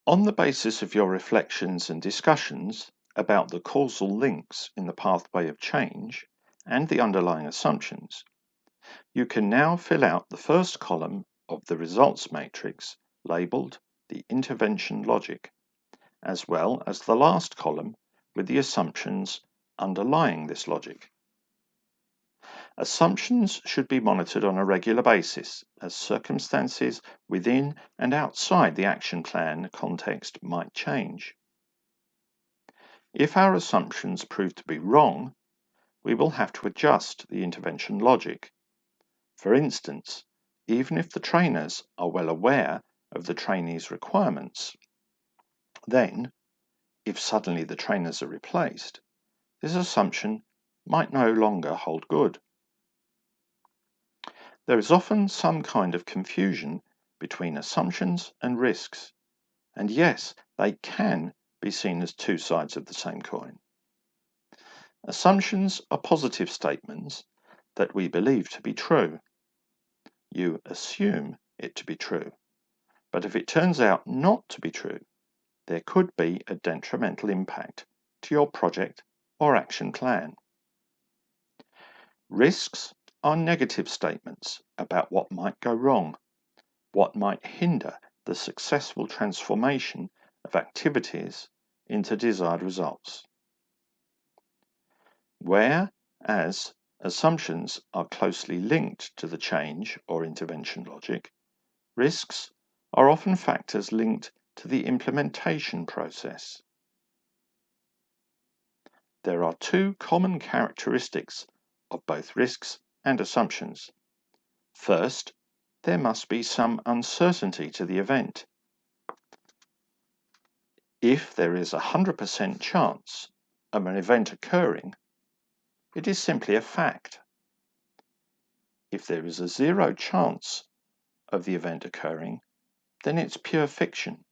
On the basis of your reflections and discussions about the causal links in the pathway of change and the underlying assumptions, you can now fill out the first column of the results matrix labelled the intervention logic, as well as the last column with the assumptions underlying this logic. Assumptions should be monitored on a regular basis as circumstances within and outside the action plan context might change. If our assumptions prove to be wrong, we will have to adjust the intervention logic. For instance, even if the trainers are well aware of the trainees' requirements, then, if suddenly the trainers are replaced, this assumption might no longer hold good. There is often some kind of confusion between assumptions and risks, and yes, they can be seen as two sides of the same coin. Assumptions are positive statements that we believe to be true. You assume it to be true, but if it turns out not to be true, there could be a detrimental impact to your project or action plan. Risks are negative statements about what might go wrong, what might hinder the successful transformation of activities into desired results. Whereas assumptions are closely linked to the change or intervention logic, risks are often factors linked to the implementation process. There are two common characteristics of both risks and assumptions. First, there must be some uncertainty to the event. If there is a 100% chance of an event occurring, it is simply a fact. If there is a 0 chance of the event occurring, then it's pure fiction.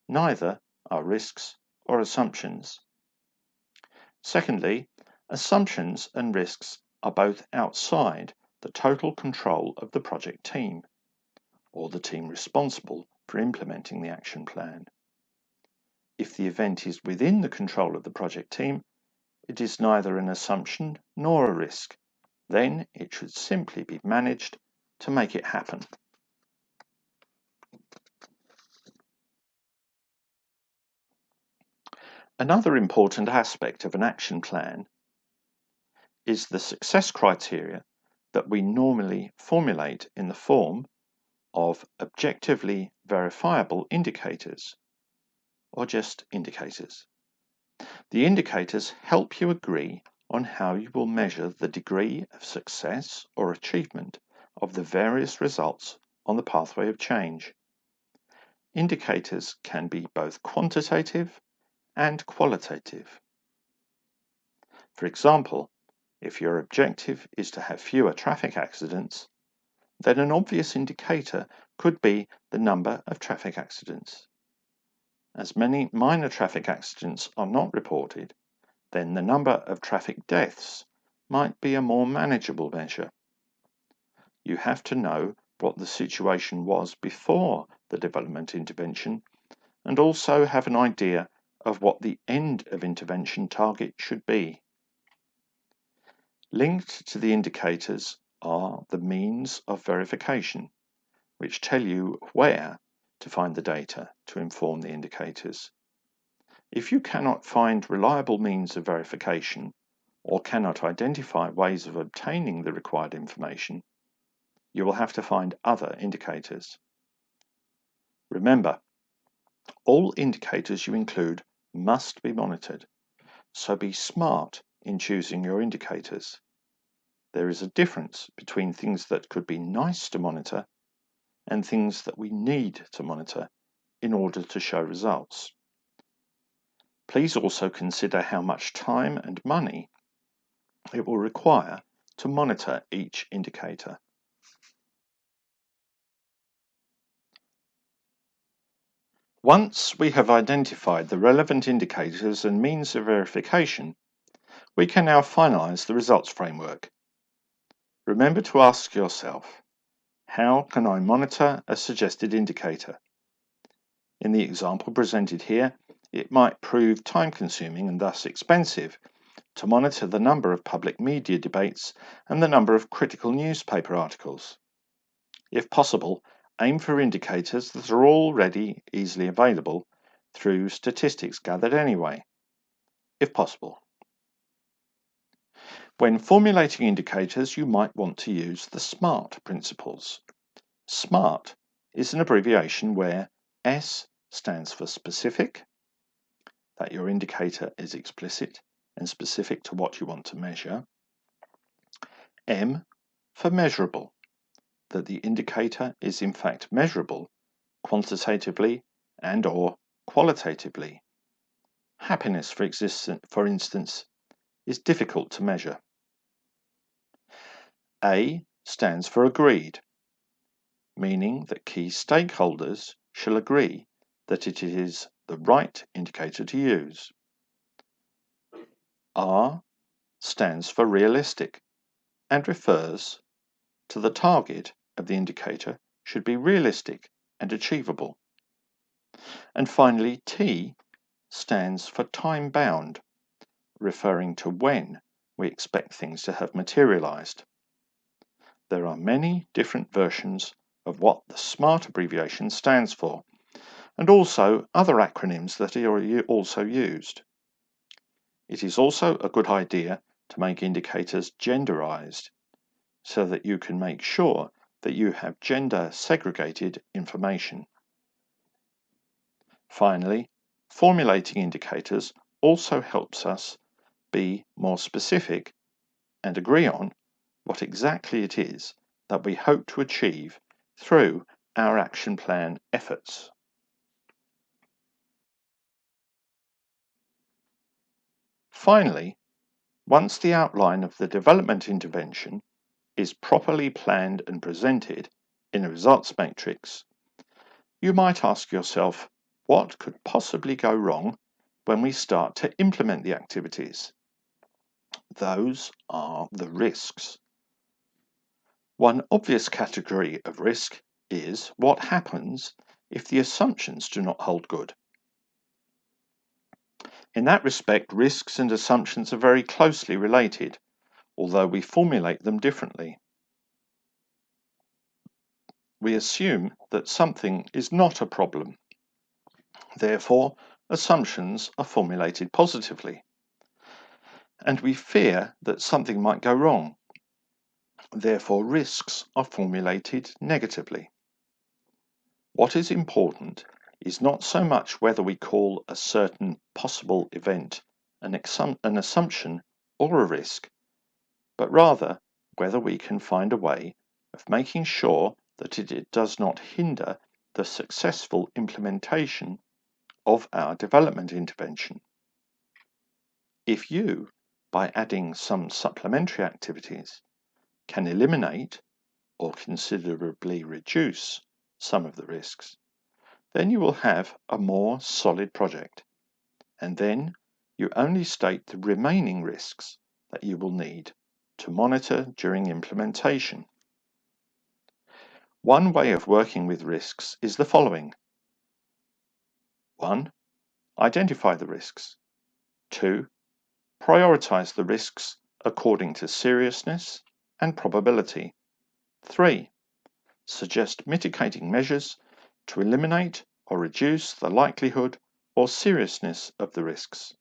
Neither are risks or assumptions. Secondly, assumptions and risks are both outside the total control of the project team, or the team responsible for implementing the action plan. If the event is within the control of the project team, it is neither an assumption nor a risk. Then it should simply be managed to make it happen. Another important aspect of an action plan is the success criteria that we normally formulate in the form of objectively verifiable indicators, or just indicators. The indicators help you agree on how you will measure the degree of success or achievement of the various results on the pathway of change. Indicators can be both quantitative and qualitative. For example, if your objective is to have fewer traffic accidents, then an obvious indicator could be the number of traffic accidents. As many minor traffic accidents are not reported, then the number of traffic deaths might be a more manageable measure. You have to know what the situation was before the development intervention and also have an idea of what the end of intervention target should be. Linked to the indicators are the means of verification, which tell you where to find the data to inform the indicators. If you cannot find reliable means of verification or cannot identify ways of obtaining the required information, you will have to find other indicators. Remember, all indicators you include must be monitored, so be smart in choosing your indicators. There is a difference between things that could be nice to monitor and things that we need to monitor in order to show results. Please also consider how much time and money it will require to monitor each indicator. Once we have identified the relevant indicators and means of verification, we can now finalize the results framework. Remember to ask yourself, how can I monitor a suggested indicator? In the example presented here, it might prove time-consuming and thus expensive to monitor the number of public media debates and the number of critical newspaper articles. If possible, aim for indicators that are already easily available through statistics gathered anyway, if possible. When formulating indicators, you might want to use the SMART principles. SMART is an abbreviation where S stands for specific, that your indicator is explicit and specific to what you want to measure. M for measurable, that the indicator is in fact measurable quantitatively and/or qualitatively. Happiness, for instance, is difficult to measure. A stands for agreed, meaning that key stakeholders shall agree that it is the right indicator to use. R stands for realistic and refers to the target of the indicator should be realistic and achievable. And finally, T stands for time-bound, referring to when we expect things to have materialized. There are many different versions of what the SMART abbreviation stands for, and also other acronyms that are also used. It is also a good idea to make indicators genderized so that you can make sure that you have gender segregated information. Finally, formulating indicators also helps us be more specific and agree on what exactly it is that we hope to achieve through our action plan efforts. Finally, once the outline of the development intervention is properly planned and presented in a results matrix, you might ask yourself, what could possibly go wrong when we start to implement the activities? Those are the risks. One obvious category of risk is what happens if the assumptions do not hold good. In that respect, risks and assumptions are very closely related, although we formulate them differently. We assume that something is not a problem. Therefore, assumptions are formulated positively. And we fear that something might go wrong. Therefore, risks are formulated negatively. What is important is not so much whether we call a certain possible event an assumption or a risk, but rather whether we can find a way of making sure that it does not hinder the successful implementation of our development intervention. If you, by adding some supplementary activities, can eliminate or considerably reduce some of the risks, then you will have a more solid project, and then you only state the remaining risks that you will need to monitor during implementation. One way of working with risks is the following. 1. Identify the risks. 2. Prioritize the risks according to seriousness and probability. 3. Suggest mitigating measures to eliminate or reduce the likelihood or seriousness of the risks.